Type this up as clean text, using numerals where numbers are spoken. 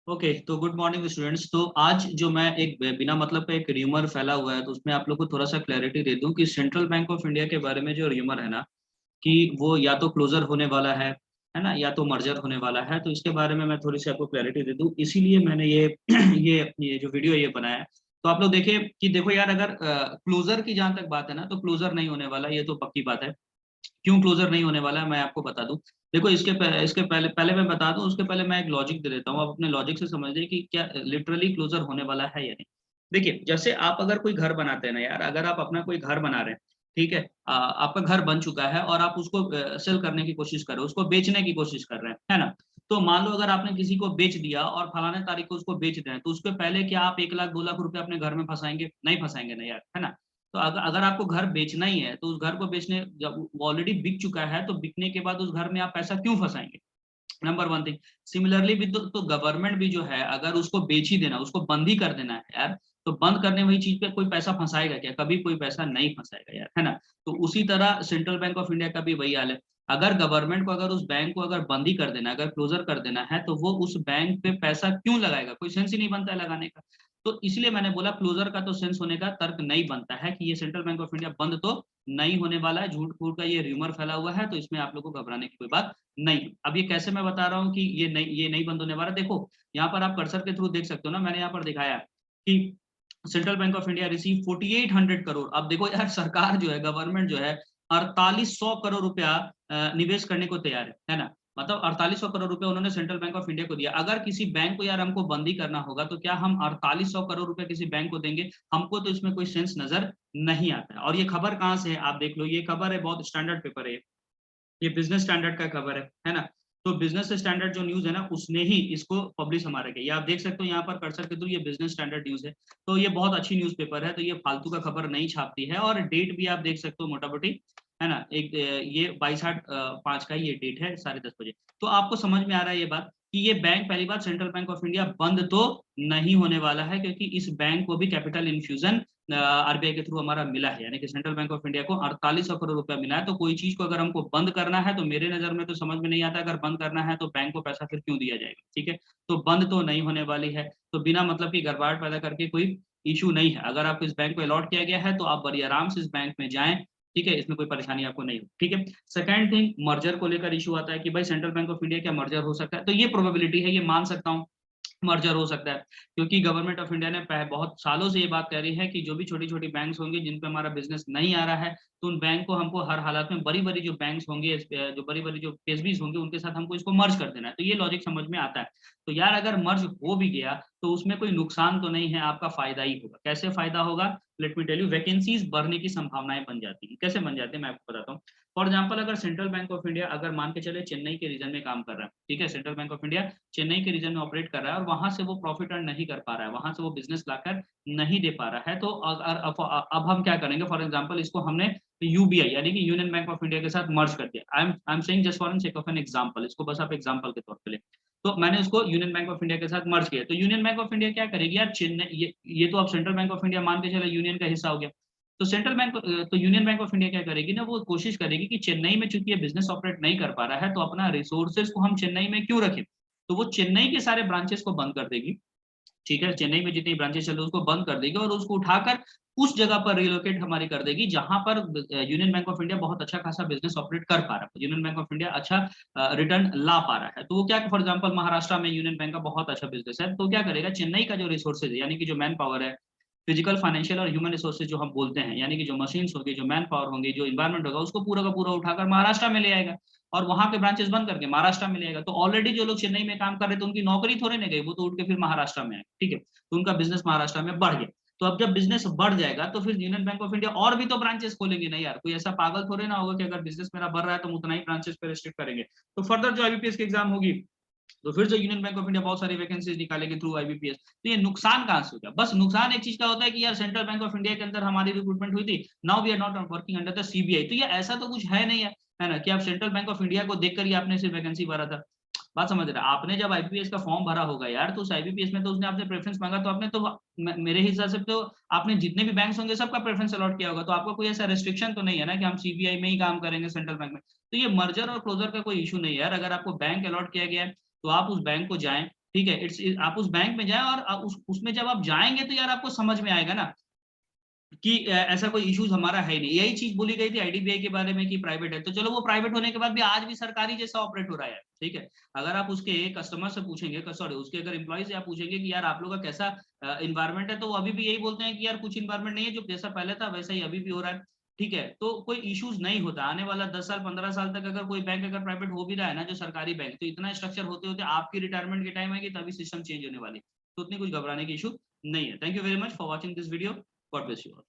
Okay, तो good morning students. तो आज जो मैं एक बिना मतलब का एक र्यूमर फैला हुआ है, तो उसमें आप लोग को थोड़ा सा क्लैरिटी दे दूं कि सेंट्रल बैंक ऑफ इंडिया के बारे में जो र्यूमर है ना, कि वो या तो क्लोजर होने वाला है ना, या तो मर्जर होने वाला है। तो इसके बारे में मैं थोड़ी सी आपको क्लैरिटी दे दूं, इसीलिए मैंने ये ये जो वीडियो ये बनाया है। तो आप लोग देखिए कि देखो यार, अगर क्लोजर की जहां तक बात है ना, तो क्लोजर नहीं होने वाला, ये तो पक्की बात है। क्यों क्लोजर नहीं होने वाला है मैं आपको बता दूं। देखो, इसके पहले पहले मैं बता दूं, उसके पहले मैं एक लॉजिक दे देता हूँ। आप अपने लॉजिक से समझ लीजिए कि क्या लिटरली क्लोजर होने वाला है या नहीं। देखिए, जैसे आप अगर कोई घर बनाते हैं ना यार, अगर आप अपना कोई घर बना रहे हैं, ठीक है, आपका घर बन चुका है और आप उसको सेल करने की कोशिश कर रहे हो, उसको बेचने की कोशिश कर रहे हैं, है ना। तो मान लो अगर आपने किसी को बेच दिया और फलाने तारीख को उसको बेच रहे हैं, तो उसके पहले क्या आप 1 लाख 2 लाख रुपए अपने घर में फंसाएंगे? नहीं फंसाएंगे ना यार, है ना। तो अगर अगर आपको घर बेचना ही है, तो उस घर को बेचने, जब वो ऑलरेडी बिक चुका है, तो बिकने के बाद उस घर में आप पैसा क्यों फंसाएंगे? Number one thing. सिमिलरली भी तो गवर्नमेंट भी जो है, अगर उसको बेच ही देना, उसको बंद ही कर देना है यार, तो बंद करने वाली चीज पे कोई पैसा फंसाएगा क्या? कभी कोई पैसा नहीं फंसाएगा यार, है ना। तो उसी तरह सेंट्रल बैंक ऑफ इंडिया का भी वही हाल है। अगर गवर्नमेंट को, अगर उस बैंक को अगर बंद ही कर देना, अगर क्लोजर कर देना है, तो वो उस बैंक पे पैसा क्यों लगाएगा? कोई सेंस ही नहीं बनता है लगाने का। तो इसलिए मैंने बोला क्लोजर का तो सेंस होने का तर्क नहीं बनता है कि ये सेंट्रल बैंक ऑफ इंडिया बंद तो नहीं होने वाला है। झूठ फूट का ये र्यूमर फैला हुआ है, तो इसमें आप लोगों को घबराने की कोई बात नहीं। अब ये कैसे मैं बता रहा हूँ कि ये नहीं बंद होने वाला। देखो, यहाँ पर आप कर्सर के थ्रू देख सकते हो ना, मैंने यहाँ पर दिखाया कि central bank of India receive 4800 crore. अब देखो यार, सरकार जो है, गवर्नमेंट जो है, 4800 करोड़ रुपया निवेश करने को तैयार है ना। मतलब 4800 करोड़ रुपए उन्होंने सेंट्रल बैंक ऑफ इंडिया को दिया। अगर किसी बैंक को यार हमको बंदी करना होगा, तो क्या हम 4800 करोड़ रुपए किसी बैंक को देंगे? हमको तो इसमें कोई सेंस नजर नहीं आता है। और ये खबर कहाँ से है आप देख लो, ये खबर है, बहुत स्टैंडर्ड पेपर है, ये बिजनेस स्टैंडर्ड का खबर है ना। तो बिजनेस स्टैंडर्ड जो न्यूज है ना, उसने ही इसको पब्लिश हमारे के, ये आप देख सकते हो यहाँ पर कर्सर के थ्रू, ये बिजनेस स्टैंडर्ड न्यूज है। तो ये बहुत अच्छी न्यूज पेपर है, तो ये फालतू का खबर नहीं छापती है। और डेट भी आप देख सकते हो मोटा मोटी, है ना। एक ये 22/8/5 का ये डेट है, 10:30 बजे। तो आपको समझ में आ रहा है ये बात कि ये बैंक, पहली बात, सेंट्रल बैंक ऑफ इंडिया बंद तो नहीं होने वाला है, क्योंकि इस बैंक को भी कैपिटल इन्फ्यूजन आरबीआई के थ्रू हमारा मिला है। यानी कि सेंट्रल बैंक ऑफ इंडिया को 4800 करोड़ रुपया मिला है। तो कोई चीज को अगर हमको बंद करना है, तो मेरे नजर में तो समझ में नहीं आता, अगर बंद करना है तो बैंक को पैसा फिर क्यों दिया जाएगा? ठीक है, तो बंद तो नहीं होने वाली है। तो बिना मतलब की गड़बड़ पैदा करके कोई इशू नहीं है। अगर आपको इस बैंक को अलॉट किया गया है, तो आप बड़ी आराम से इस बैंक में जाएं, ठीक है, इसमें कोई परेशानी आपको नहीं हो। ठीक है। सेकंड थिंग, मर्जर को लेकर इशू आता है कि भाई सेंट्रल बैंक ऑफ इंडिया क्या मर्जर हो सकता है? तो ये प्रोबेबिलिटी है, ये मान सकता हूँ मर्जर हो सकता है। क्योंकि गवर्नमेंट ऑफ इंडिया ने बहुत सालों से ये बात कह रही है कि जो भी छोटी छोटी बैंक्स होंगी जिन पे हमारा बिजनेस नहीं आ रहा है, तो उन बैंक को हमको हर हालात में, बड़ी बड़ी जो बैंक्स होंगे, जो बड़ी बड़ी जो पीएसबीज होंगे, उनके साथ हमको इसको मर्ज कर देना है। तो ये लॉजिक समझ में आता है। तो यार, अगर मर्ज हो भी गया, तो उसमें कोई नुकसान तो नहीं है, आपका फायदा ही होगा। कैसे फायदा होगा? Let me tell you. Vacancies बढ़ने की संभावनाएं बन जाती है। कैसे बन जाती है मैं आपको बताता हूँ। फॉर एग्जाम्पल, अगर सेंट्रल बैंक ऑफ इंडिया, अगर मान के चले चेन्नई के रीजन में काम कर रहा है, ठीक है, central bank of India Chennai के रीजन में ऑपरेट कर रहा है, और वहां से वो प्रॉफिट अर्न नहीं कर पा रहा है, वहां से वो बिजनेस लाकर नहीं दे पा रहा है, तो अब हम क्या करेंगे? फॉर एग्जाम्पल, इसको हमने यूबीआई यानी कि यूनियन बैंक ऑफ इंडिया के साथ मर्ज कर दिया। I am saying just for sake of an example, इसको बस आप एग्जांपल के तौर पे ले। तो मैंने उसको यूनियन बैंक ऑफ इंडिया के साथ मर्ज किया, तो यूनियन बैंक ऑफ इंडिया क्या करेगी यार? चेन्नई, ये तो अब सेंट्रल बैंक ऑफ इंडिया मान के चले यूनियन का हिस्सा हो गया। तो सेंट्रल बैंक, तो यूनियन बैंक ऑफ इंडिया क्या करेगी ना, वो कोशिश करेगी कि चेन्नई में चूंकि ये बिजनेस ऑपरेट नहीं कर पा रहा है, तो अपना रिसोर्सेज को हम चेन्नई में क्यों रखें? तो वो चेन्नई के सारे ब्रांचेस को बंद कर देगी। ठीक है, चेन्नई में जितनी ब्रांचेस चल रही है उसको बंद कर देगी, और उसको उठाकर उस जगह पर रिलोकेट हमारी कर देगी जहां पर यूनियन बैंक ऑफ इंडिया बहुत अच्छा खासा बिजनेस ऑपरेट कर पा रहा है, यूनियन बैंक ऑफ इंडिया अच्छा रिटर्न ला पा रहा है। तो वो क्या, फॉर एग्जांपल महाराष्ट्र में यूनियन बैंक का बहुत अच्छा बिजनेस है, तो क्या करेगा? चेन्नई का जो रिसोर्सेज है, यानी कि जो मैन पावर है, फिजिकल, फाइनेंशियल और ह्यूमन रिसोर्सेज जो हम बोलते हैं, यानी कि जो मशीन्स होगी, जो मैन पावर होंगी, जो इन्वायरमेंट होगा, उसको पूरा का पूरा उठाकर महाराष्ट्र में ले आएगा, और वहां के ब्रांचेस बंद करके महाराष्ट्र में ले आएगा। तो ऑलरेडी जो लोग चेन्नई में काम कर रहे थे, उनकी नौकरी थोड़ी ना गई, वो तो उठ के फिर महाराष्ट्र में आए। ठीक है, तो उनका बिजनेस महाराष्ट्र में बढ़ गया। तो अब जब बिजनेस बढ़ जाएगा, तो फिर यूनियन बैंक ऑफ इंडिया और भी तो ब्रांचेस खोलेंगे ना यार। कोई ऐसा पागल थोड़े ना होगा कि अगर बिजनेस मेरा बढ़ रहा है तो हम उतना ही ब्रांचेस पे रिस्ट्रिक्ट करेंगे। तो फर्दर जो आईबीपीएस की एग्जाम होगी, तो फिर से यूनियन बैंक ऑफ इंडिया बहुत सारी वैकेंसीज निकालेगी थ्रू आईबीपीएस। तो ये नुकसान कहां से होगा? बस नुकसान एक चीज का होता है कि यार सेंट्रल बैंक ऑफ इंडिया के अंदर हमारी रिक्रूटमेंट हुई थी, now we are not working under the CBI. तो ये ऐसा तो कुछ है नहीं है ना, कि आप सेंट्रल बैंक ऑफ इंडिया को देखकर ही आपने सिर्फ वैकेंसी भरा था। बात समझ रहे हैं? आपने जब आईबीपीएस का फॉर्म भरा होगा यार, तो उस आईबीपीएस में तो उसने आपसे प्रेफरेंस मांगा, तो आपने तो मेरे हिसाब से तो आपने जितने भी बैंक्स होंगे सबका प्रेफरेंस अलॉट किया होगा। तो आपका कोई ऐसा रेस्ट्रिक्शन तो नहीं है ना कि हम सीबीआई में ही काम करेंगे, सेंट्रल बैंक में। तो ये मर्जर और क्लोजर का कोई इशू नहीं है यार। अगर आपको बैंक अलॉट किया गया है, तो आप उस बैंक को जाएं, ठीक है, आप उस बैंक में जाएं और उसमें जब आप जाएंगे तो यार आपको समझ में आएगा ना कि ऐसा कोई इश्यूज हमारा है नहीं। यही चीज बोली गई थी आईडीबीआई के बारे में कि प्राइवेट है, तो चलो वो प्राइवेट होने के बाद भी आज भी सरकारी जैसा ऑपरेट हो रहा है, ठीक है। अगर आप उसके कस्टमर से पूछेंगे, सॉरी उसके अगर एम्प्लॉय से आप पूछेंगे कि यार आप लोग का कैसा इन्वायरमेंट है, तो वो अभी भी यही बोलते हैं कि यार कुछ इन्वायरमेंट नहीं है, जो जैसा पहले था वैसा ही अभी भी हो रहा है, ठीक है। तो कोई इश्यूज नहीं होता आने वाला 10 साल 15 साल तक। अगर कोई बैंक अगर प्राइवेट हो भी रहा है ना, जो सरकारी बैंक, तो इतना स्ट्रक्चर होते होते आपकी रिटायरमेंट के टाइम आएगी तभी सिस्टम चेंज होने वाली, तो उतनी कुछ घबराने की इशू नहीं है। Thank you very much for watching this video. God bless you.